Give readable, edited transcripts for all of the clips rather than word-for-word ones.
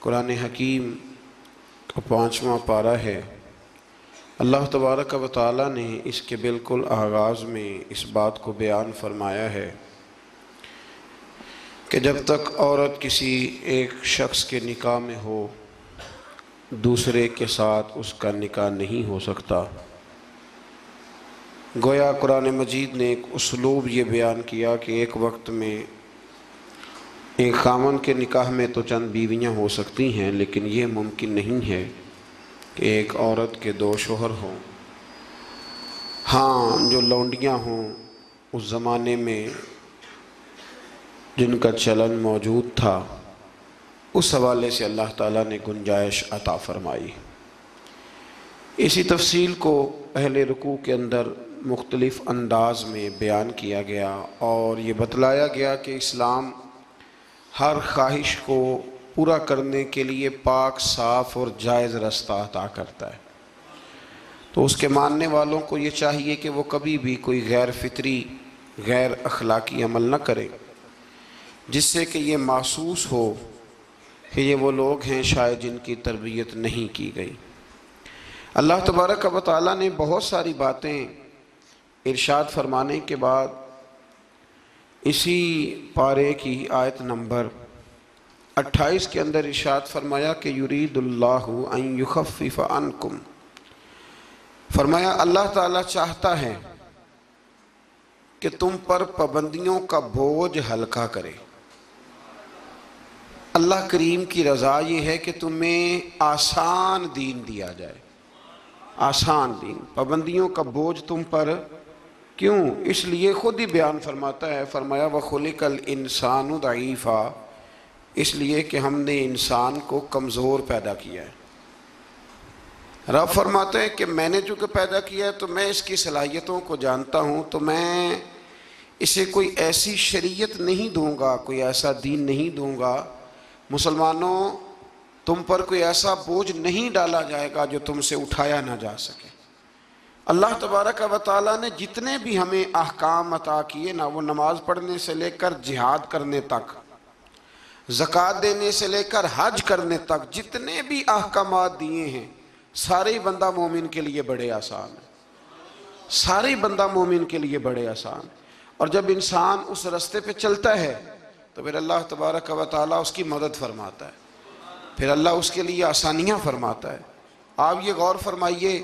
قرآن حکیم کا 5واں پارہ ہے۔ اللہ تبارک و تعالیٰ نے اس کے بالکل آغاز میں اس بات کو بیان فرمایا ہے کہ جب تک عورت کسی ایک شخص کے نکاح میں ہو دوسرے کے ساتھ اس کا نکاح نہیں ہو سکتا۔ گویا قرآن مجید نے ایک اسلوب یہ بیان کیا کہ ایک وقت میں ایک خاوند کے نکاح میں تو چند بیویاں ہو سکتی ہیں، لیکن یہ ممکن نہیں ہے کہ ایک عورت کے 2 شوہر ہوں۔ ہاں، جو لونڈیاں ہوں اس زمانے میں جن کا چلن موجود تھا، اس حوالے سے اللہ تعالیٰ نے گنجائش عطا فرمائی۔ اسی تفصیل کو اہل رکوع کے اندر مختلف انداز میں بیان کیا گیا اور یہ بتلایا گیا کہ اسلام ہر خواہش کو پورا کرنے کے لیے پاک، صاف اور جائز رستہ عطا کرتا ہے۔ تو اس کے ماننے والوں کو یہ چاہیے کہ وہ کبھی بھی کوئی غیر فطری، غیر اخلاقی عمل نہ کرے جس سے کہ یہ محسوس ہو کہ یہ وہ لوگ ہیں شاید جن کی تربیت نہیں کی گئی۔ اللہ تبارک و تعالیٰ نے بہت ساری باتیں ارشاد فرمانے کے بعد اسی پارے کی آیت نمبر 28 کے اندر ارشاد فرمایا کہ یرید اللہ ان یخفف عنکم، فرمایا اللہ تعالیٰ چاہتا ہے کہ تم پر پابندیوں کا بوجھ ہلکا کرے۔ اللہ کریم کی رضا یہ ہے کہ تمہیں آسان دین دیا جائے، آسان دین۔ پابندیوں کا بوجھ تم پر کیوں؟ اس لیے خود ہی بیان فرماتا ہے، فرمایا وَخُلِقَ الْإِنسَانُ ضَعِيفًا، اس لیے کہ ہم نے انسان کو کمزور پیدا کیا ہے۔ رب فرماتے ہیں کہ میں نے چونکہ پیدا کیا ہے تو میں اس کی صلاحیتوں کو جانتا ہوں، تو میں اسے کوئی ایسی شریعت نہیں دوں گا، کوئی ایسا دین نہیں دوں گا، مسلمانوں تم پر کوئی ایسا بوجھ نہیں ڈالا جائے گا جو تم سے اٹھایا نہ جا سکے۔ اللہ تبارک و تعالیٰ نے جتنے بھی ہمیں احکام عطا کیے نا، وہ نماز پڑھنے سے لے کر جہاد کرنے تک، زکوٰۃ دینے سے لے کر حج کرنے تک، جتنے بھی احکامات دیے ہیں سارے ہی بندہ مومن کے لیے بڑے آسان ہیں، سارے ہی بندہ مومن کے لیے بڑے آسان۔ اور جب انسان اس رستے پہ چلتا ہے تو پھر اللہ تبارک و تعالیٰ اس کی مدد فرماتا ہے، پھر اللہ اس کے لیے آسانیاں فرماتا ہے۔ آپ یہ غور فرمائیے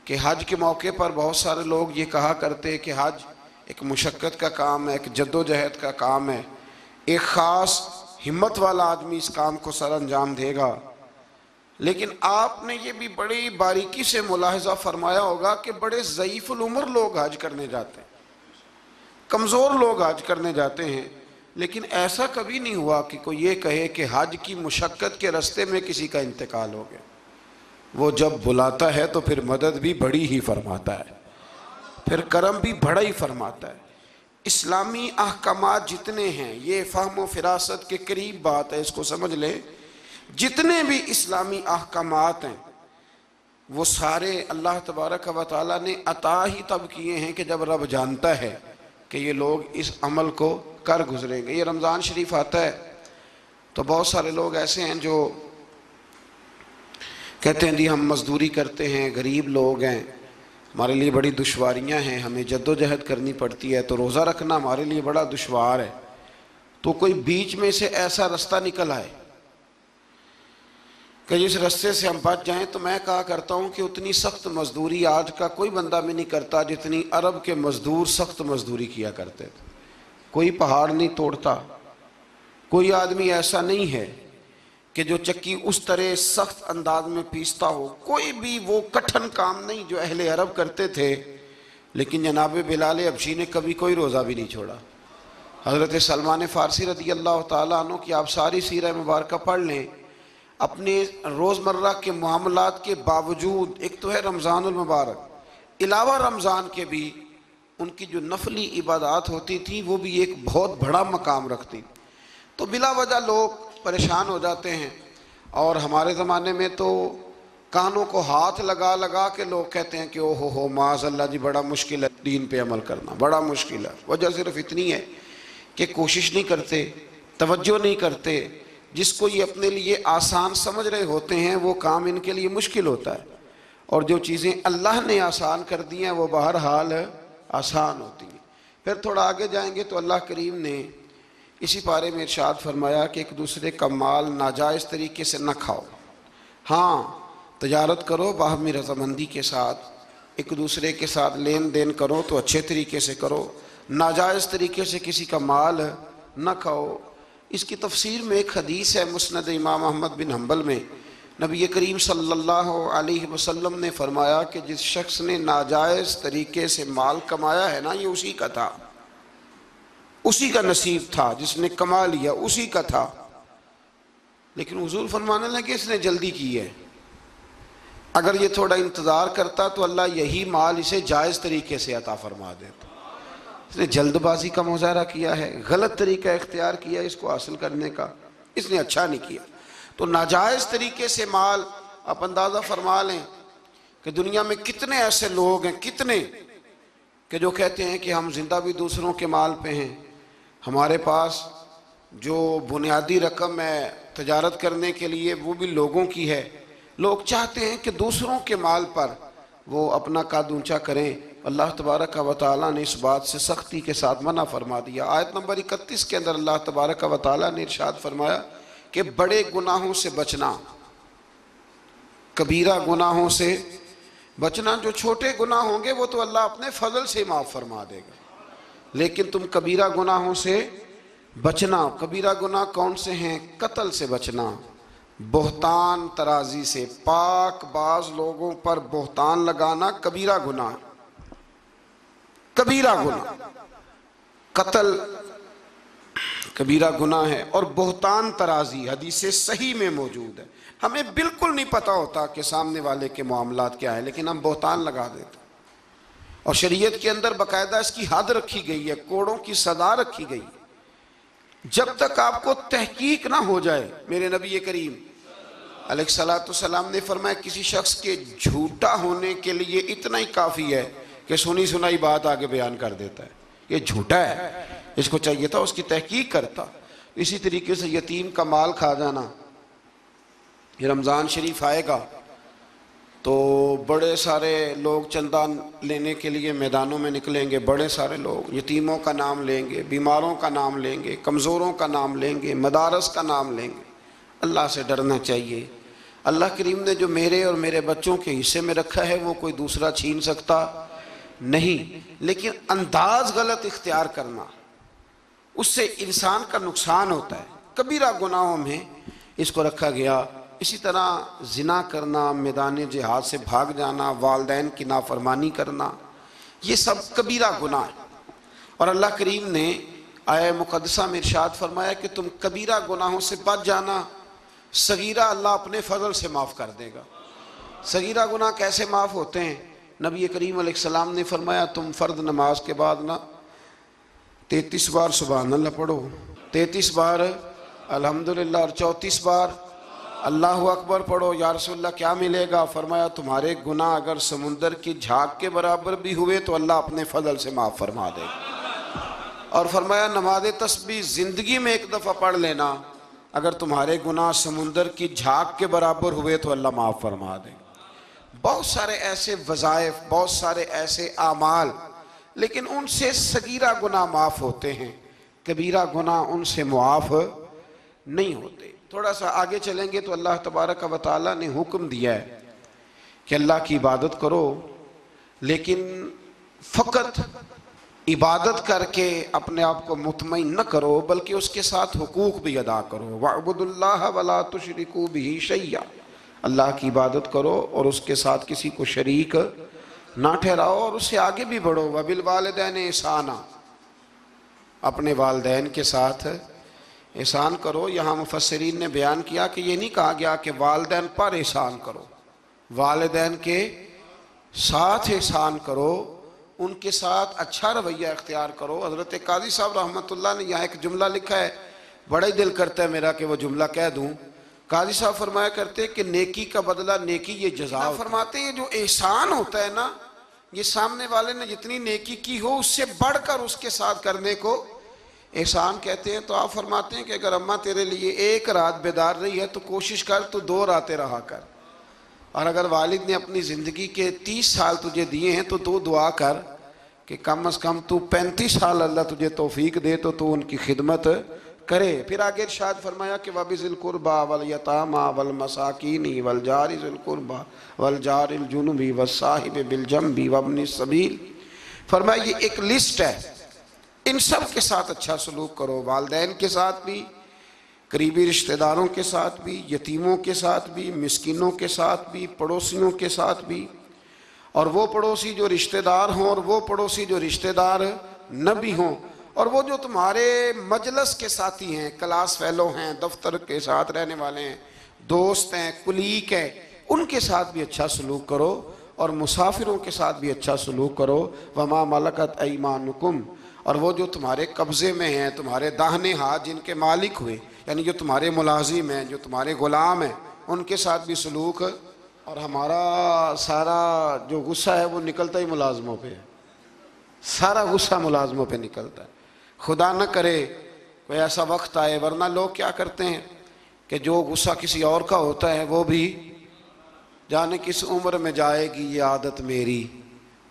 کہ حج کے موقع پر بہت سارے لوگ یہ کہا کرتے کہ حج ایک مشقت کا کام ہے، ایک جد و جہد کا کام ہے، ایک خاص ہمت والا آدمی اس کام کو سر انجام دے گا۔ لیکن آپ نے یہ بھی بڑی باریکی سے ملاحظہ فرمایا ہوگا کہ بڑے ضعیف العمر لوگ حج کرنے جاتے ہیں، کمزور لوگ حج کرنے جاتے ہیں، لیکن ایسا کبھی نہیں ہوا کہ کوئی یہ کہے کہ حج کی مشقت کے رستے میں کسی کا انتقال ہو گیا۔ وہ جب بلاتا ہے تو پھر مدد بھی بڑی ہی فرماتا ہے، پھر کرم بھی بڑا ہی فرماتا ہے۔ اسلامی احکامات جتنے ہیں، یہ فہم و فراست کے قریب بات ہے، اس کو سمجھ لیں، جتنے بھی اسلامی احکامات ہیں وہ سارے اللہ تبارک و تعالیٰ نے عطا ہی تب کیے ہیں کہ جب رب جانتا ہے کہ یہ لوگ اس عمل کو کر گزریں گے۔ یہ رمضان شریف آتا ہے تو بہت سارے لوگ ایسے ہیں جو کہتے ہیں جی ہم مزدوری کرتے ہیں، غریب لوگ ہیں، ہمارے لیے بڑی دشواریاں ہیں، ہمیں جد و جہد کرنی پڑتی ہے، تو روزہ رکھنا ہمارے لیے بڑا دشوار ہے۔ تو کوئی بیچ میں سے ایسا رستہ نکل آئے کہ جس رستے سے ہم بچ جائیں، تو میں کہا کرتا ہوں کہ اتنی سخت مزدوری آج کا کوئی بندہ بھی نہیں کرتا جتنی عرب کے مزدور سخت مزدوری کیا کرتے تھے۔ کوئی پہاڑ نہیں توڑتا، کوئی آدمی ایسا نہیں ہے کہ جو چکی اس طرح سخت انداز میں پیستا ہو، کوئی بھی وہ کٹھن کام نہیں جو اہل عرب کرتے تھے۔ لیکن جناب بلال حبشی نے کبھی کوئی روزہ بھی نہیں چھوڑا۔ حضرت سلمان فارسی رضی اللہ تعالیٰ عنہ کی آپ ساری سیرہ مبارکہ پڑھ لیں، اپنے روزمرہ کے معاملات کے باوجود، ایک تو ہے رمضان المبارک، علاوہ رمضان کے بھی ان کی جو نفلی عبادات ہوتی تھی وہ بھی ایک بہت بڑا مقام رکھتی۔ تو بلا وجہ لوگ پریشان ہو جاتے ہیں، اور ہمارے زمانے میں تو کانوں کو ہاتھ لگا لگا کے لوگ کہتے ہیں کہ او ہو معاذ اللہ جی بڑا مشکل ہے دین پہ عمل کرنا، بڑا مشکل ہے۔ وجہ صرف اتنی ہے کہ کوشش نہیں کرتے، توجہ نہیں کرتے، جس کو یہ اپنے لیے آسان سمجھ رہے ہوتے ہیں وہ کام ان کے لیے مشکل ہوتا ہے، اور جو چیزیں اللہ نے آسان کر دی ہیں وہ بہرحال آسان ہوتی ہیں۔ پھر تھوڑا آگے جائیں گے تو اللہ کریم نے اسی پارے میں ارشاد فرمایا کہ ایک دوسرے کا مال ناجائز طریقے سے نہ کھاؤ۔ ہاں، تجارت کرو باہمی رضامندی کے ساتھ، ایک دوسرے کے ساتھ لین دین کرو تو اچھے طریقے سے کرو، ناجائز طریقے سے کسی کا مال نہ کھاؤ۔ اس کی تفسیر میں ایک حدیث ہے مسند امام احمد بن حنبل میں، نبی کریم صلی اللہ علیہ وسلم نے فرمایا کہ جس شخص نے ناجائز طریقے سے مال کمایا ہے نا، یہ اسی کا تھا، اسی کا نصیب تھا، جس نے کما لیا اسی کا تھا، لیکن حضور فرمانے لگے اس نے جلدی کی ہے، اگر یہ تھوڑا انتظار کرتا تو اللہ یہی مال اسے جائز طریقے سے عطا فرما دیتا۔ اس نے جلد بازی کا مظاہرہ کیا ہے، غلط طریقہ اختیار کیا اس کو حاصل کرنے کا، اس نے اچھا نہیں کیا۔ تو ناجائز طریقے سے مال، آپ اندازہ فرما لیں کہ دنیا میں کتنے ایسے لوگ ہیں، کتنے کہ جو کہتے ہیں کہ ہم زندہ بھی دوسروں کے مال پہ ہیں، ہمارے پاس جو بنیادی رقم ہے تجارت کرنے کے لیے وہ بھی لوگوں کی ہے۔ لوگ چاہتے ہیں کہ دوسروں کے مال پر وہ اپنا قد اونچا کریں، اللہ تبارک و تعالیٰ نے اس بات سے سختی کے ساتھ منع فرما دیا۔ آیت نمبر 31 کے اندر اللہ تبارک و تعالیٰ نے ارشاد فرمایا کہ بڑے گناہوں سے بچنا، کبیرہ گناہوں سے بچنا، جو چھوٹے گناہ ہوں گے وہ تو اللہ اپنے فضل سے معاف فرما دے گا، لیکن تم کبیرہ گناہوں سے بچنا۔ کبیرہ گناہ کون سے ہیں؟ قتل سے بچنا، بہتان ترازی سے، پاک باز لوگوں پر بہتان لگانا کبیرہ گناہ، کبیرہ گناہ، قتل کبیرہ گناہ ہے، اور بہتان ترازی حدیث صحیح میں موجود ہے۔ ہمیں بالکل نہیں پتہ ہوتا کہ سامنے والے کے معاملات کیا ہے، لیکن ہم بہتان لگا دیتے ہیں، اور شریعت کے اندر باقاعدہ اس کی حد رکھی گئی ہے، کوڑوں کی سزا رکھی گئی۔ جب تک آپ کو تحقیق نہ ہو جائے، میرے نبی کریم علیہ السلام نے فرمایا کسی شخص کے جھوٹا ہونے کے لیے اتنا ہی کافی ہے کہ سنی سنائی بات آگے بیان کر دیتا ہے، یہ جھوٹا ہے، اس کو چاہیے تھا اس کی تحقیق کرتا۔ اسی طریقے سے یتیم کا مال کھا جانا، یہ رمضان شریف آئے گا تو بڑے سارے لوگ چندہ لینے کے لیے میدانوں میں نکلیں گے، بڑے سارے لوگ یتیموں کا نام لیں گے، بیماروں کا نام لیں گے، کمزوروں کا نام لیں گے، مدارس کا نام لیں گے۔ اللہ سے ڈرنا چاہیے۔ اللہ کریم نے جو میرے اور میرے بچوں کے حصے میں رکھا ہے وہ کوئی دوسرا چھین سکتا نہیں، لیکن انداز غلط اختیار کرنا، اس سے انسان کا نقصان ہوتا ہے۔ کبیرہ گناہوں میں اس کو رکھا گیا۔ اسی طرح زنا کرنا، میدان جہاد سے بھاگ جانا، والدین کی نافرمانی کرنا، یہ سب کبیرہ گناہ ہیں، اور اللہ کریم نے آیہ مقدسہ میں ارشاد فرمایا کہ تم کبیرہ گناہوں سے بچ جانا، صغیرہ اللہ اپنے فضل سے معاف کر دے گا۔ صغیرہ گناہ کیسے معاف ہوتے ہیں؟ نبی کریم علیہ السلام نے فرمایا تم فرض نماز کے بعد نا 33 بار سبحان اللہ پڑھو، 33 بار الحمدللہ، اور 34 بار اللہ اکبر پڑھو۔ یا رسول اللہ کیا ملے گا؟ فرمایا تمہارے گناہ اگر سمندر کی جھاگ کے برابر بھی ہوئے تو اللہ اپنے فضل سے معاف فرما دے گا۔ اور فرمایا نماز تسبیح زندگی میں ایک دفعہ پڑھ لینا، اگر تمہارے گناہ سمندر کی جھاگ کے برابر ہوئے تو اللہ معاف فرما دے گا۔ بہت سارے ایسے وظائف، بہت سارے ایسے اعمال، لیکن ان سے صغیرہ گناہ معاف ہوتے ہیں، کبیرہ گناہ ان سے معاف نہیں ہوتے۔ تھوڑا سا آگے چلیں گے تو اللہ تبارک و تعالیٰ نے حکم دیا ہے کہ اللہ کی عبادت کرو، لیکن فقط عبادت کر کے اپنے آپ کو مطمئن نہ کرو، بلکہ اس کے ساتھ حقوق بھی ادا کرو۔ وَاعْبُدُوا اللَّهَ وَلَا تُشْرِكُوا بِهِ شَيْئًا، اللہ کی عبادت کرو اور اس کے ساتھ کسی کو شریک نہ ٹھہراؤ، اور اس سے آگے بھی بڑھو۔ وَبِالْوَالِدَيْنِ إِحْسَانًا، اپنے والدین کے ساتھ احسان کرو۔ یہاں مفسرین نے بیان کیا کہ یہ نہیں کہا گیا کہ والدین پر احسان کرو، والدین کے ساتھ احسان کرو، ان کے ساتھ اچھا رویہ اختیار کرو۔ حضرت قاضی صاحب رحمۃ اللہ نے یہاں ایک جملہ لکھا ہے، بڑا ہی دل کرتا ہے میرا کہ وہ جملہ کہہ دوں۔ قاضی صاحب فرمایا کرتے کہ نیکی کا بدلہ نیکی یہ جزا فرماتے ہیں، جو احسان ہوتا ہے نا، یہ سامنے والے نے جتنی نیکی کی ہو اس سے بڑھ کر اس کے ساتھ کرنے کو احسان کہتے ہیں تو آپ فرماتے ہیں کہ اگر اماں تیرے لیے ایک رات بیدار رہی ہے تو کوشش کر تو 2 راتیں رہا کر، اور اگر والد نے اپنی زندگی کے 30 سال تجھے دیے ہیں تو دعا کر کہ کم از کم تو 35 سال اللہ تجھے توفیق دے تو ان کی خدمت کرے۔ پھر آگے ارشاد فرمایا کہ وَبِذِي الْقُرْبَى وَالْيَتَامَى وَالْمَسَاكِينِ وَالْجَارِ ذِي الْقُرْبَى وَالْجَارِ الْجُنُبِ وَالصَّاحِبِ بِالْجَنبِ وَابْنِ السَّبِيلِ، فرمایا یہ ایک لسٹ ہے، ان سب کے ساتھ اچھا سلوک کرو، والدین کے ساتھ بھی، قریبی رشتہ داروں کے ساتھ بھی، یتیموں کے ساتھ بھی، مسکینوں کے ساتھ بھی، پڑوسیوں کے ساتھ بھی، اور وہ پڑوسی جو رشتہ دار ہوں اور وہ پڑوسی جو رشتہ دار نہ بھی ہوں، اور وہ جو تمہارے مجلس کے ساتھی ہیں، کلاس فیلو ہیں، دفتر کے ساتھ رہنے والے ہیں، دوست ہیں، کلیگ ہیں، ان کے ساتھ بھی اچھا سلوک کرو، اور مسافروں کے ساتھ بھی اچھا سلوک کرو۔ وَمَا مَلَكَتْ أَيْمَانُكُمْ، اور وہ جو تمہارے قبضے میں ہیں، تمہارے داہنے ہاتھ جن کے مالک ہوئے، یعنی جو تمہارے ملازم ہیں، جو تمہارے غلام ہیں، ان کے ساتھ بھی سلوک۔ اور ہمارا سارا جو غصہ ہے وہ نکلتا ہی ملازموں پہ ہے، سارا غصہ ملازموں پہ نکلتا ہے۔ خدا نہ کرے کوئی ایسا وقت آئے، ورنہ لوگ کیا کرتے ہیں کہ جو غصہ کسی اور کا ہوتا ہے وہ بھی جانے کس عمر میں جائے گی یہ عادت میری،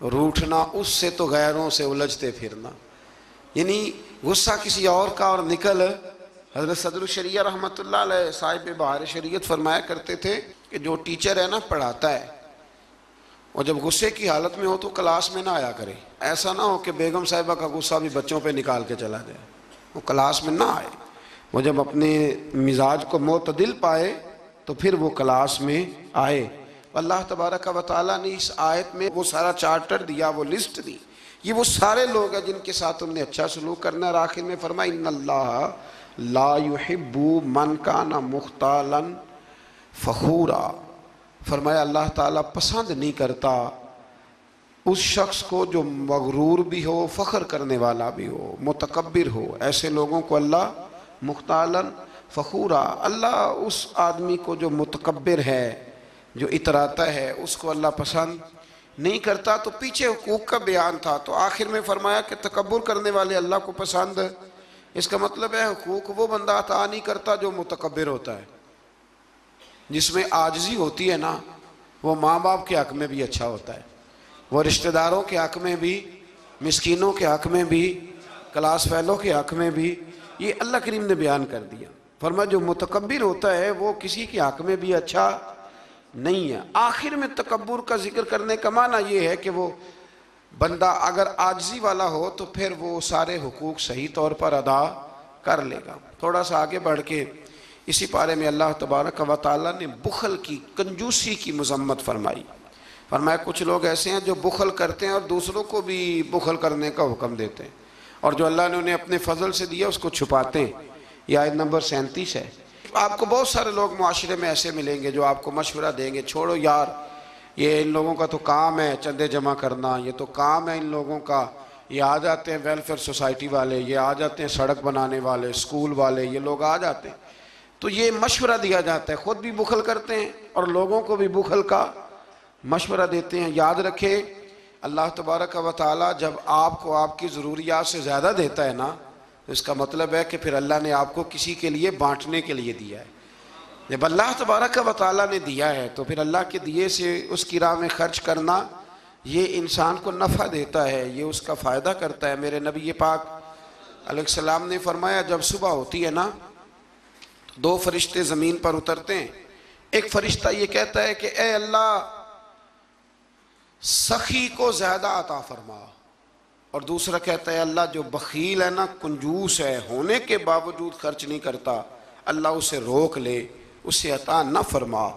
روٹھنا اس سے تو غیروں سے الجھتے پھرنا، یعنی غصہ کسی اور کا اور نکل۔ حضرت صدر الشریعہ رحمۃ اللہ علیہ صاحب بہار شریعت فرمایا کرتے تھے کہ جو ٹیچر ہے نا پڑھاتا ہے، اور جب غصے کی حالت میں ہو تو کلاس میں نہ آیا کرے، ایسا نہ ہو کہ بیگم صاحبہ کا غصہ بھی بچوں پہ نکال کے چلا جائے، وہ کلاس میں نہ آئے، وہ جب اپنے مزاج کو معتدل پائے تو پھر وہ کلاس میں آئے۔ اللہ تبارک و تعالیٰ نے اس آیت میں وہ سارا چارٹر دیا، وہ لسٹ دی، یہ وہ سارے لوگ ہیں جن کے ساتھ تم نے اچھا سلوک کرنا ہے۔ اور آخر میں فرمایا ان اللہ لا يحب من کان مختالا فخورا، فرمایا اللہ تعالیٰ پسند نہیں کرتا اس شخص کو جو مغرور بھی ہو، فخر کرنے والا بھی ہو، متکبر ہو، ایسے لوگوں کو اللہ مختالا فخورا، اللہ اس آدمی کو جو متکبر ہے، جو اتراتا ہے، اس کو اللہ پسند نہیں کرتا۔ تو پیچھے حقوق کا بیان تھا، تو آخر میں فرمایا کہ تکبر کرنے والے اللہ کو پسند، اس کا مطلب ہے حقوق وہ بندہ عطا نہیں کرتا جو متکبر ہوتا ہے، جس میں عاجزی ہوتی ہے نا، وہ ماں باپ کے حق میں بھی اچھا ہوتا ہے، وہ رشتہ داروں کے حق میں بھی، مسکینوں کے حق میں بھی، کلاس فیلو کے حق میں بھی، یہ اللہ کریم نے بیان کر دیا۔ فرمایا جو متکبر ہوتا ہے وہ کسی کے حق میں بھی اچھا نہیں ہے۔ آخر میں تکبر کا ذکر کرنے کا معنی یہ ہے کہ وہ بندہ اگر عاجزی والا ہو تو پھر وہ سارے حقوق صحیح طور پر ادا کر لے گا۔ تھوڑا سا آگے بڑھ کے اسی پارے میں اللہ تبارک و تعالیٰ نے بخل کی، کنجوسی کی مذمت فرمائی۔ فرمایا کچھ لوگ ایسے ہیں جو بخل کرتے ہیں اور دوسروں کو بھی بخل کرنے کا حکم دیتے ہیں، اور جو اللہ نے انہیں اپنے فضل سے دیا اس کو چھپاتے ہیں۔ یہ آیت نمبر 37 ہے۔ آپ کو بہت سارے لوگ معاشرے میں ایسے ملیں گے جو آپ کو مشورہ دیں گے، چھوڑو یار، یہ ان لوگوں کا تو کام ہے چندے جمع کرنا، یہ تو کام ہے ان لوگوں کا، یہ آ جاتے ہیں ویلفیئر سوسائٹی والے، یہ آ جاتے ہیں سڑک بنانے والے، اسکول والے، یہ لوگ آ جاتے ہیں، تو یہ مشورہ دیا جاتا ہے، خود بھی بخل کرتے ہیں اور لوگوں کو بھی بخل کا مشورہ دیتے ہیں۔ یاد رکھے اللہ تبارک و تعالیٰ جب آپ کو آپ کی ضروریات سے زیادہ دیتا ہے نا، تو اس کا مطلب ہے کہ پھر اللہ نے آپ کو کسی کے لیے بانٹنے کے لیے دیا ہے۔ جب اللہ تبارک و تعالیٰ نے دیا ہے تو پھر اللہ کے دیے سے اس کی راہ میں خرچ کرنا یہ انسان کو نفع دیتا ہے، یہ اس کا فائدہ کرتا ہے۔ میرے نبی پاک علیہ السلام نے فرمایا جب صبح ہوتی ہے نا تو 2 فرشتے زمین پر اترتے ہیں، ایک فرشتہ یہ کہتا ہے کہ اے اللہ سخی کو زیادہ عطا فرما، اور دوسرا کہتا ہے اللہ جو بخیل ہے نا، کنجوس ہے، ہونے کے باوجود خرچ نہیں کرتا، اللہ اسے روک لے، اسے عطا نہ فرما۔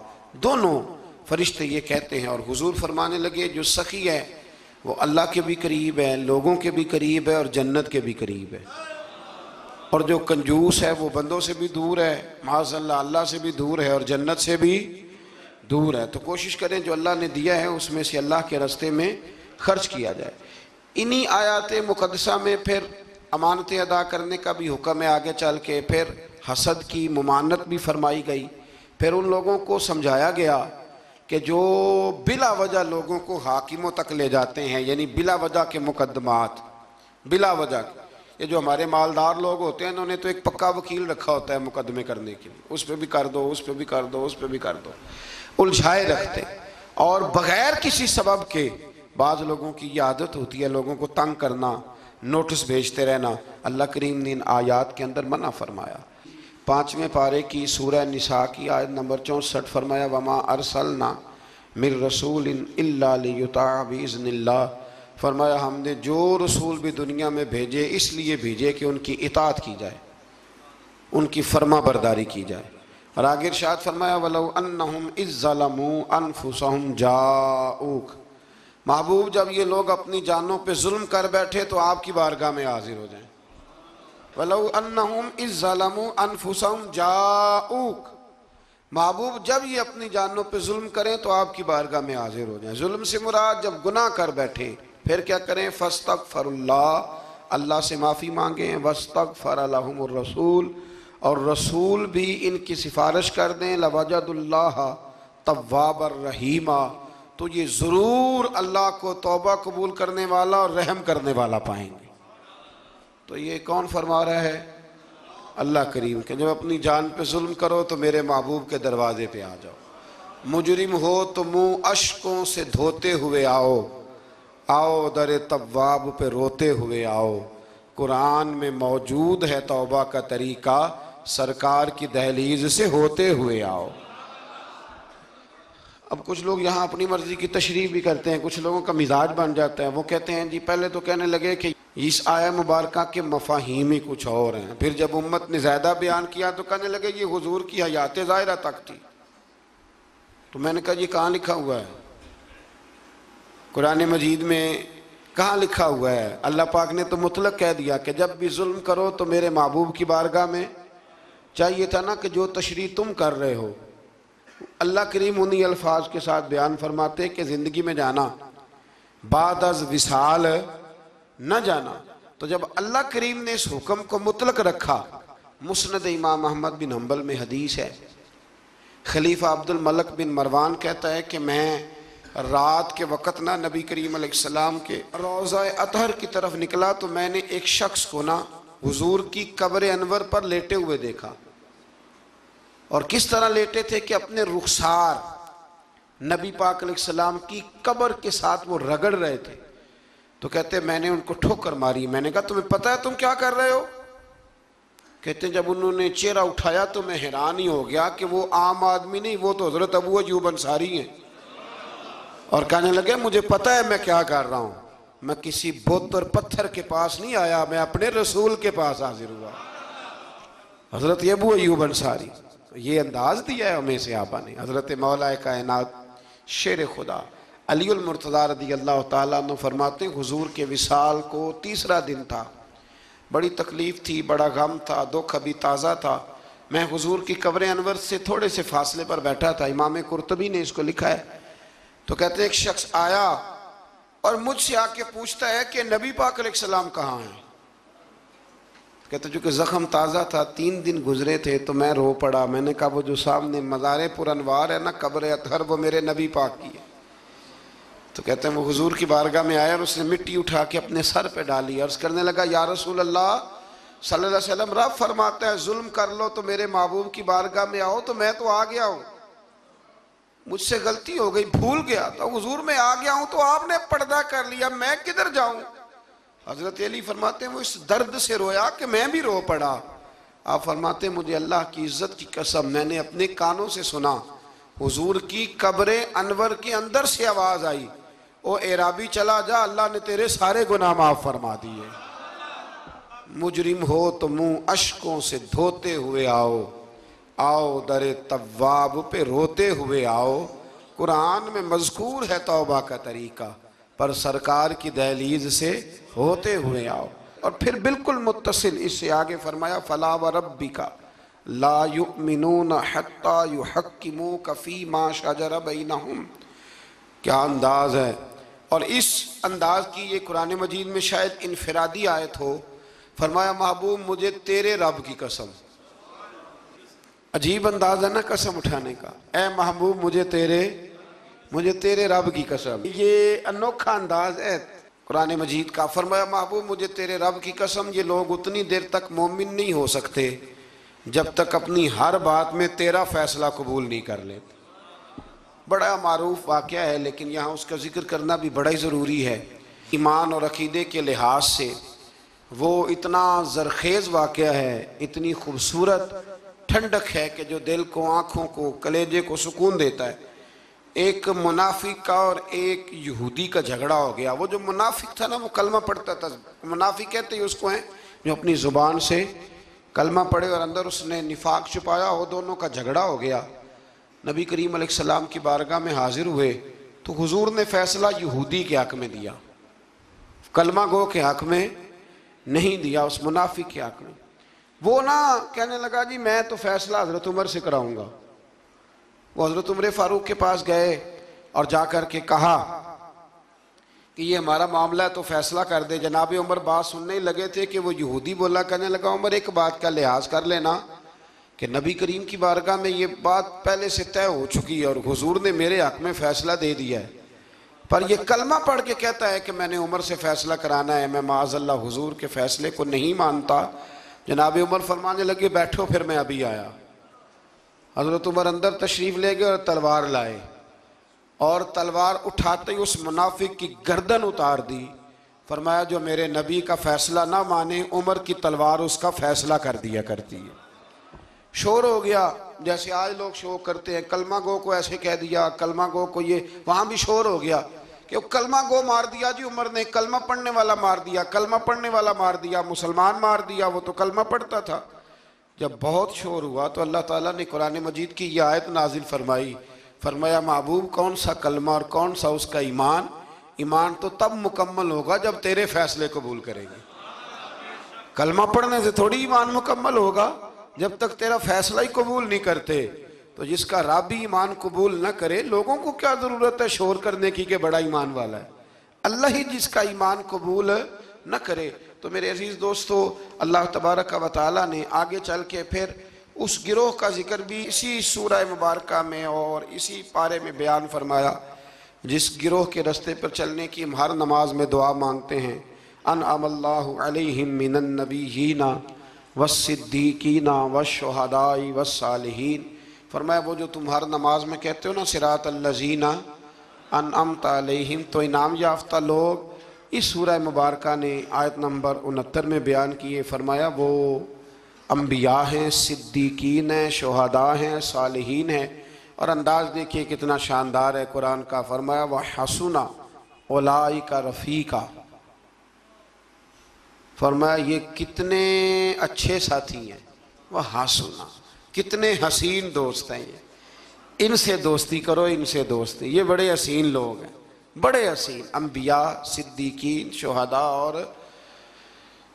دونوں فرشتے یہ کہتے ہیں، اور حضور فرمانے لگے جو سخی ہے وہ اللہ کے بھی قریب ہے، لوگوں کے بھی قریب ہے، اور جنت کے بھی قریب ہے، اور جو کنجوس ہے وہ بندوں سے بھی دور ہے، معاذ اللہ اللہ سے بھی دور ہے، اور جنت سے بھی دور ہے۔ تو کوشش کریں جو اللہ نے دیا ہے اس میں سے اللہ کے راستے میں خرچ کیا جائے۔ انہی آیات مقدسہ میں پھر امانتیں ادا کرنے کا بھی حکم ہے، آگے چل کے پھر حسد کی ممانعت بھی فرمائی گئی، پھر ان لوگوں کو سمجھایا گیا کہ جو بلا وجہ لوگوں کو حاکموں تک لے جاتے ہیں، یعنی بلا وجہ کے مقدمات، بلا وجہ یہ جو ہمارے مالدار لوگ ہوتے ہیں انہوں نے تو ایک پکا وکیل رکھا ہوتا ہے مقدمے کرنے کے لیے، اس پہ بھی کر دو، اس پہ بھی کر دو، اس پہ بھی کر دو، الجھائے رکھتے ہیں۔ اور بغیر کسی سبب کے بعض لوگوں کی یہ عادت ہوتی ہے لوگوں کو تنگ کرنا، نوٹس بھیجتے رہنا۔ اللہ کریم نے ان آیات کے اندر منع فرمایا۔ 5ویں پارے کی سورہ نساء کی آیت نمبر 64 فرمایا وَمَا أَرْسَلْنَا مِن رَسُولٍ إِلَّا لِيُطَاعَ بِإِذْنِ اللَّهِ، فرمایا ہم نے جو رسول بھی دنیا میں بھیجے اس لیے بھیجے کہ ان کی اطاعت کی جائے، ان کی فرما برداری کی جائے۔ اور آگے ارشاد فرمایا وَلَوْ أَنَّهُمْ إِذْ ظَلَمُوا أَنفُسَهُمْ جَاءُوكَ، محبوب جب یہ لوگ اپنی جانوں پہ ظلم کر بیٹھے تو آپ کی بارگاہ میں حاضر ہو جائیں۔ وَلَوْ أَنَّهُمْ إِذْ ظَلَمُوا أَنفُسَهُمْ جَاءُوكَ، محبوب جب یہ اپنی جانوں پہ ظلم کریں تو آپ کی بارگاہ میں حاضر ہو جائیں۔ ظلم سے مراد جب گناہ کر بیٹھیں پھر کیا کریں؟ فَاسْتَغْفَرُ اللَّهَ، اللہ سے معافی مانگیں، وَاسْتَغْفَرَ لَهُمُ الرَّسُولُ، اور رسول بھی ان کی سفارش کر دیں، لَوَجَدُ اللَّهَ تَوَّابًا رَحِيمًا، تو یہ ضرور اللہ کو توبہ قبول کرنے والا اور رحم کرنے والا پائیں گے۔ تو یہ کون فرما رہا ہے؟ اللہ کریم کہ جب اپنی جان پہ ظلم کرو تو میرے محبوب کے دروازے پہ آ جاؤ، مجرم ہو تو منہ اشکوں سے دھوتے ہوئے آؤ، آؤ در تواب پہ روتے ہوئے آؤ۔ قرآن میں موجود ہے توبہ کا طریقہ، سرکار کی دہلیز سے ہوتے ہوئے آؤ۔ اب کچھ لوگ یہاں اپنی مرضی کی تشریح بھی کرتے ہیں، کچھ لوگوں کا مزاج بن جاتا ہے، وہ کہتے ہیں جی پہلے تو کہنے لگے کہ اس آیہ مبارکہ کے مفاہیم ہی کچھ اور ہیں، پھر جب امت نے زیادہ بیان کیا تو کہنے لگے یہ حضور کی حیات ظاہرہ تک تھی۔ تو میں نے کہا یہ کہاں لکھا ہوا ہے؟ قرآن مجید میں کہاں لکھا ہوا ہے؟ اللہ پاک نے تو مطلق کہہ دیا کہ جب بھی ظلم کرو تو میرے محبوب کی بارگاہ میں، چاہیے تھا نا کہ جو تشریح تم کر رہے ہو۔ اللہ کریم انہی الفاظ کے ساتھ بیان فرماتے کہ زندگی میں جانا بعد از وصال نہ جانا۔ تو جب اللہ کریم نے اس حکم کو مطلق رکھا، مسند امام احمد بن حنبل میں حدیث ہے، خلیفہ عبد الملک بن مروان کہتا ہے کہ میں رات کے وقت نہ نبی کریم علیہ السلام کے روضہ اطہر کی طرف نکلا تو میں نے ایک شخص کو نا حضور کی قبر انور پر لیٹے ہوئے دیکھا، اور کس طرح لیٹے تھے کہ اپنے رخسار نبی پاک علیہ السلام کی قبر کے ساتھ وہ رگڑ رہے تھے۔ تو کہتے میں نے ان کو ٹھوکر ماری، میں نے کہا تمہیں پتہ ہے تم کیا کر رہے ہو؟ کہتے ہیں جب انہوں نے چہرہ اٹھایا تو میں حیران ہی ہو گیا کہ وہ عام آدمی نہیں، وہ تو حضرت ابو ایوب انصاری ہیں، اور کہنے لگے مجھے پتہ ہے میں کیا کر رہا ہوں، میں کسی بت اور پتھر کے پاس نہیں آیا، میں اپنے رسول کے پاس حاضر ہوا۔ حضرت ابو ایوب انصاری، یہ انداز دیا ہے ہمیں صحابہ نے۔ حضرت مولا کائنات شیر خدا علی المرتضیٰ رضی اللہ تعالیٰ عنہ فرماتے ہیں حضور کے وصال کو تیسرا دن تھا، بڑی تکلیف تھی، بڑا غم تھا، دکھ ابھی تازہ تھا، میں حضور کی قبر انور سے تھوڑے سے فاصلے پر بیٹھا تھا، امام قرطبی نے اس کو لکھا ہے۔ تو کہتے ہیں ایک شخص آیا اور مجھ سے آ کے پوچھتا ہے کہ نبی پاک علیہ السلام کہاں ہیں؟ کہتے ہیں چونکہ زخم تازہ تھا، 3 دن گزرے تھے تو میں رو پڑا، میں نے کہا وہ جو سامنے مزار پر انوار ہے نا قبر اطہر، وہ میرے نبی پاک کی ہے۔ تو کہتے ہیں وہ حضور کی بارگاہ میں آیا اور اس نے مٹی اٹھا کے اپنے سر پہ ڈالی، عرض کرنے لگا یا رسول اللہ صلی اللہ علیہ وسلم، رب فرماتا ہے ظلم کر لو تو میرے محبوب کی بارگاہ میں آؤ، تو میں تو آ گیا ہوں، مجھ سے غلطی ہو گئی، بھول گیا تو حضور میں آ گیا ہوں، تو آپ نے پردہ کر لیا، میں کدھر جاؤں؟ حضرت علی فرماتے ہیں وہ اس درد سے رویا کہ میں بھی رو پڑا۔ آپ فرماتے ہیں مجھے اللہ کی عزت کی قسم میں نے اپنے کانوں سے سنا، حضور کی قبر انور کے اندر سے آواز آئی، او اعرابی چلا جا، اللہ نے تیرے سارے گناہ معاف فرما دیے۔ مجرم ہو تو منہ اشکوں سے دھوتے ہوئے آؤ، آؤ در تواب پہ روتے ہوئے آؤ۔ قرآن میں مذکور ہے توبہ کا طریقہ، پر سرکار کی دہلیز سے ہوتے ہوئے آؤ۔ اور پھر بالکل متصل اس سے آگے فرمایا فلا وربک لا یؤمنون حتی یحکموک فیما شجر بینہم۔ کیا انداز ہے! اور اس انداز کی یہ قرآن مجید میں شاید انفرادی آیت ہو۔ فرمایا محبوب مجھے تیرے رب کی قسم، عجیب انداز ہے نا قسم اٹھانے کا، اے محبوب مجھے تیرے رب کی قسم، یہ انوکھا انداز ہے۔ قرآن مجید کا۔ فرمایا محبوب مجھے تیرے رب کی قسم یہ لوگ اتنی دیر تک مومن نہیں ہو سکتے جب تک اپنی ہر بات میں تیرا فیصلہ قبول نہیں کر لیتے۔ بڑا معروف واقعہ ہے لیکن یہاں اس کا ذکر کرنا بھی بڑا ہی ضروری ہے۔ ایمان اور عقیدے کے لحاظ سے وہ اتنا زرخیز واقعہ ہے، اتنی خوبصورت ٹھنڈک ہے کہ جو دل کو، آنکھوں کو، کلیجے کو سکون دیتا ہے۔ ایک منافق کا اور ایک یہودی کا جھگڑا ہو گیا۔ وہ جو منافق تھا نا وہ کلمہ پڑھتا تھا، منافق کہتے ہیں اس کو ہیں جو اپنی زبان سے کلمہ پڑھے اور اندر اس نے نفاق چھپایا، وہ دونوں کا جھگڑا ہو گیا۔ نبی کریم علیہ السلام کی بارگاہ میں حاضر ہوئے تو حضور نے فیصلہ یہودی کے حق میں دیا، کلمہ گو کے حق میں نہیں دیا، اس منافق کے حق میں۔ وہ نہ کہنے لگا جی میں تو فیصلہ حضرت عمر سے کراؤں گا۔ وہ حضرت عمر فاروق کے پاس گئے اور جا کر کے کہا کہ یہ ہمارا معاملہ ہے تو فیصلہ کر دے۔ جناب عمر بات سننے ہی لگے تھے کہ وہ یہودی بولا، کہنے لگا عمر ایک بات کا لحاظ کر لینا کہ نبی کریم کی بارگاہ میں یہ بات پہلے سے طے ہو چکی ہے اور حضور نے میرے حق میں فیصلہ دے دیا ہے، پر یہ کلمہ پڑھ کے کہتا ہے کہ میں نے عمر سے فیصلہ کرانا ہے، میں معاذ اللہ حضور کے فیصلے کو نہیں مانتا۔ جناب عمر فرمانے لگے بیٹھو پھر میں ابھی آیا۔ حضرت عمر اندر تشریف لے گئے اور تلوار لائے اور تلوار اٹھاتے ہی اس منافق کی گردن اتار دی۔ فرمایا جو میرے نبی کا فیصلہ نہ مانے عمر کی تلوار اس کا فیصلہ کر دیا کرتی ہے۔ شور ہو گیا جیسے آج لوگ شور کرتے ہیں، کلمہ گو کو ایسے کہہ دیا، کلمہ گو کو یہ، وہاں بھی شور ہو گیا کہ کلمہ گو مار دیا جی عمر نے، کلمہ پڑھنے والا مار دیا، کلمہ پڑھنے والا مار دیا، مسلمان مار دیا، وہ تو کلمہ پڑھتا تھا۔ جب بہت شور ہوا تو اللہ تعالیٰ نے قرآن مجید کی یہ آیت نازل فرمائی، فرمایا محبوب کون سا کلمہ اور کون سا اس کا ایمان، ایمان تو تب مکمل ہوگا جب تیرے فیصلے قبول کرے گی۔ کلمہ پڑھنے سے تھوڑی ایمان مکمل ہوگا، جب تک تیرا فیصلہ ہی قبول نہیں کرتے۔ تو جس کا رب ہی ایمان قبول نہ کرے، لوگوں کو کیا ضرورت ہے شور کرنے کی کہ بڑا ایمان والا ہے، اللہ ہی جس کا ایمان قبول نہ کرے۔ تو میرے عزیز دوستو، اللہ تبارک و تعالیٰ نے آگے چل کے پھر اس گروہ کا ذکر بھی اسی سورہ مبارکہ میں اور اسی پارے میں بیان فرمایا جس گروہ کے رستے پر چلنے کی ہم ہر نماز میں دعا مانگتے ہیں، انعم اللہ علیہم من النبیین والصدیقین والشہداء والصالحین۔ فرمایا وہ جو تم ہر نماز میں کہتے ہو نا صراط الذین انعمت علیہم، تو انعام یافتہ لوگ اس سورہ مبارکہ نے آیت نمبر 69 میں بیان کیے۔ فرمایا وہ انبیاء ہیں، صدیقین ہیں، شہداء ہیں، صالحین ہیں، اور انداز دیکھیے کتنا شاندار ہے قرآن کا۔ فرمایا وَحَسُنَ أُولَئِكَ رَفِيقًا، فرمایا یہ کتنے اچھے ساتھی ہیں، وَحَسُنَ کتنے حسین دوست ہیں، ان سے دوستی کرو، ان سے دوستی، یہ بڑے حسین لوگ ہیں، بڑے حسین انبیاء، صدیقین، شہداء اور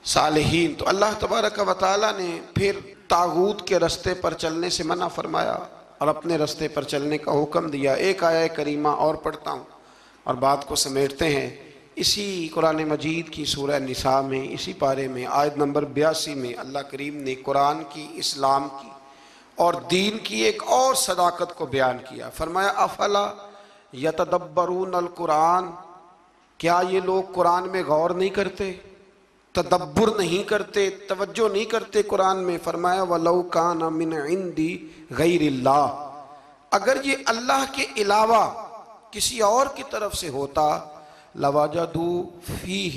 صالحین۔ تو اللہ تبارک و تعالیٰ نے پھر طاغوت کے رستے پر چلنے سے منع فرمایا اور اپنے رستے پر چلنے کا حکم دیا۔ ایک آیہ کریمہ اور پڑھتا ہوں اور بات کو سمیٹتے ہیں۔ اسی قرآن مجید کی سورہ نساء میں اسی پارے میں آیت نمبر 82 میں اللہ کریم نے قرآن کی، اسلام کی اور دین کی ایک اور صداقت کو بیان کیا۔ فرمایا افلا یتدبرون القرآن، کیا یہ لوگ قرآن میں غور نہیں کرتے، تدبر نہیں کرتے، توجہ نہیں کرتے قرآن میں۔ فرمایا وَلَوْ كَانَ مِنْ عِنْدِ غَيْرِ اللَّهِ، اگر یہ اللہ کے علاوہ کسی اور کی طرف سے ہوتا لَوَجَدُوا فِيهِ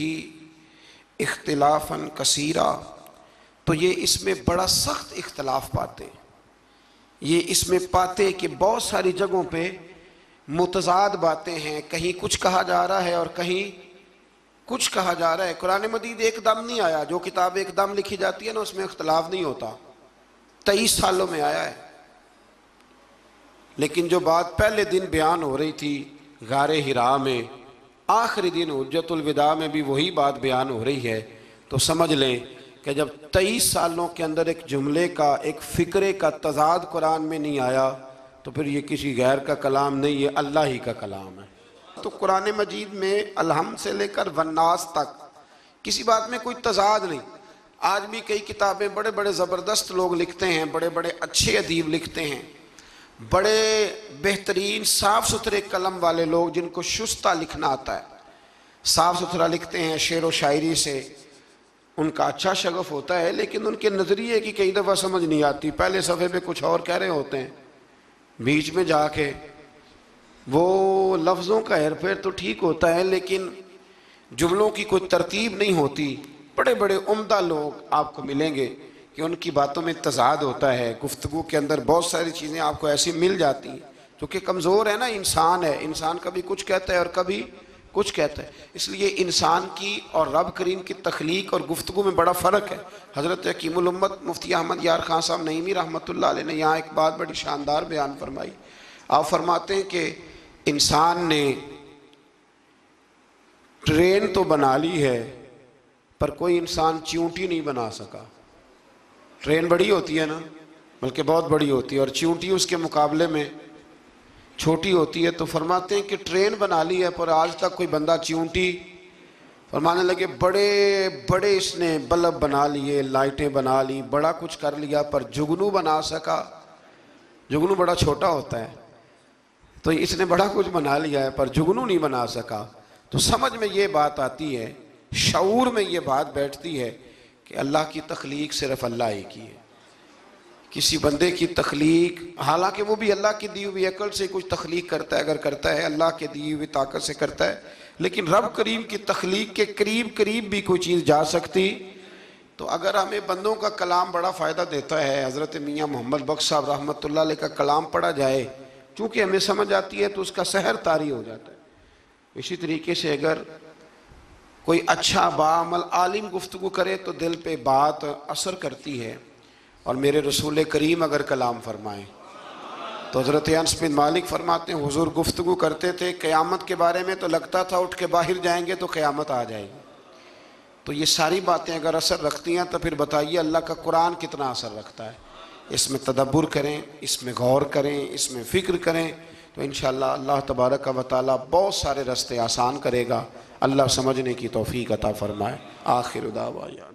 اختلافاً كَثِيرًا، تو یہ اس میں بڑا سخت اختلاف پاتے، یہ اس میں پاتے کہ بہت ساری جگہوں پہ متضاد باتیں ہیں، کہیں کچھ کہا جا رہا ہے اور کہیں کچھ کہا جا رہا ہے۔ قرآن مجید ایک دم نہیں آیا، جو کتاب ایک دم لکھی جاتی ہے نا اس میں اختلاف نہیں ہوتا، 23 سالوں میں آیا ہے۔ لیکن جو بات پہلے دن بیان ہو رہی تھی غار حراء میں، آخری دن حجۃ الوداع میں بھی وہی بات بیان ہو رہی ہے، تو سمجھ لیں کہ جب 23 سالوں کے اندر ایک جملے کا، ایک فکرے کا تضاد قرآن میں نہیں آیا تو پھر یہ کسی غیر کا کلام نہیں، یہ اللہ ہی کا کلام ہے۔ تو قرآن مجید میں الحمد سے لے کر والناس تک کسی بات میں کوئی تضاد نہیں۔ آج بھی کئی کتابیں بڑے بڑے زبردست لوگ لکھتے ہیں، بڑے بڑے اچھے ادیب لکھتے ہیں، بڑے بہترین صاف ستھرے قلم والے لوگ جن کو شستہ لکھنا آتا ہے، صاف ستھرا لکھتے ہیں، شعر و شاعری سے ان کا اچھا شغف ہوتا ہے، لیکن ان کے نظریے کی کئی دفعہ سمجھ نہیں آتی، پہلے صفحے پہ کچھ اور کہہ رہے ہوتے ہیں، بیچ میں جا کے وہ لفظوں کا ہیر پھیر تو ٹھیک ہوتا ہے لیکن جملوں کی کوئی ترتیب نہیں ہوتی۔ بڑے بڑے عمدہ لوگ آپ کو ملیں گے کہ ان کی باتوں میں تضاد ہوتا ہے، گفتگو کے اندر بہت ساری چیزیں آپ کو ایسی مل جاتی ہیں، کیونکہ کمزور ہے نا، انسان ہے، انسان کبھی کچھ کہتا ہے اور کبھی کچھ کہتا ہے۔ اس لیے انسان کی اور رب کریم کی تخلیق اور گفتگو میں بڑا فرق ہے۔ حضرت حکیم الامت مفتی احمد یار خان صاحب نعیمی رحمۃ اللہ علیہ نے یہاں ایک بات بڑی شاندار بیان فرمائی۔ آپ فرماتے ہیں کہ انسان نے ٹرین تو بنا لی ہے پر کوئی انسان چیونٹی نہیں بنا سکا۔ ٹرین بڑی ہوتی ہے نا، بلکہ بہت بڑی ہوتی ہے، اور چیونٹی اس کے مقابلے میں چھوٹی ہوتی ہے، تو فرماتے ہیں کہ ٹرین بنا لی ہے پر آج تک کوئی بندہ چیونٹی، فرمانے لگے بڑے بڑے اس نے بلب بنا لیے، لائٹیں بنا لی، بڑا کچھ کر لیا، پر جگنو بنا سکا؟ جگنو بڑا چھوٹا ہوتا ہے، تو اس نے بڑا کچھ بنا لیا ہے پر جگنو نہیں بنا سکا۔ تو سمجھ میں یہ بات آتی ہے، شعور میں یہ بات بیٹھتی ہے کہ اللہ کی تخلیق صرف اللہ ہی کی ہے۔ کسی بندے کی تخلیق، حالانکہ وہ بھی اللہ کی دی ہوئی عقل سے کچھ تخلیق کرتا ہے، اگر کرتا ہے اللہ کے دی ہوئی طاقت سے کرتا ہے، لیکن رب کریم کی تخلیق کے قریب قریب بھی کوئی چیز جا سکتی۔ تو اگر ہمیں بندوں کا کلام بڑا فائدہ دیتا ہے، حضرت میاں محمد بخش صاحب رحمۃ اللہ علیہ کا کلام پڑھا جائے، چونکہ ہمیں سمجھ آتی ہے تو اس کا سحر طاری ہو جاتا ہے۔ اسی طریقے سے اگر کوئی اچھا باعمل عالم گفتگو کرے تو دل پہ بات اثر کرتی ہے، اور میرے رسول کریم اگر کلام فرمائیں تو حضرت انس بن مالک فرماتے ہیں حضور گفتگو کرتے تھے قیامت کے بارے میں، تو لگتا تھا اٹھ کے باہر جائیں گے تو قیامت آ جائے گی۔ تو یہ ساری باتیں اگر اثر رکھتی ہیں تو پھر بتائیے اللہ کا قرآن کتنا اثر رکھتا ہے۔ اس میں تدبر کریں، اس میں غور کریں، اس میں فکر کریں، تو انشاءاللہ اللہ تبارک و تعالیٰ بہت سارے راستے آسان کرے گا۔ اللہ سمجھنے کی توفیق عطا فرمائے۔ آخر دعوانا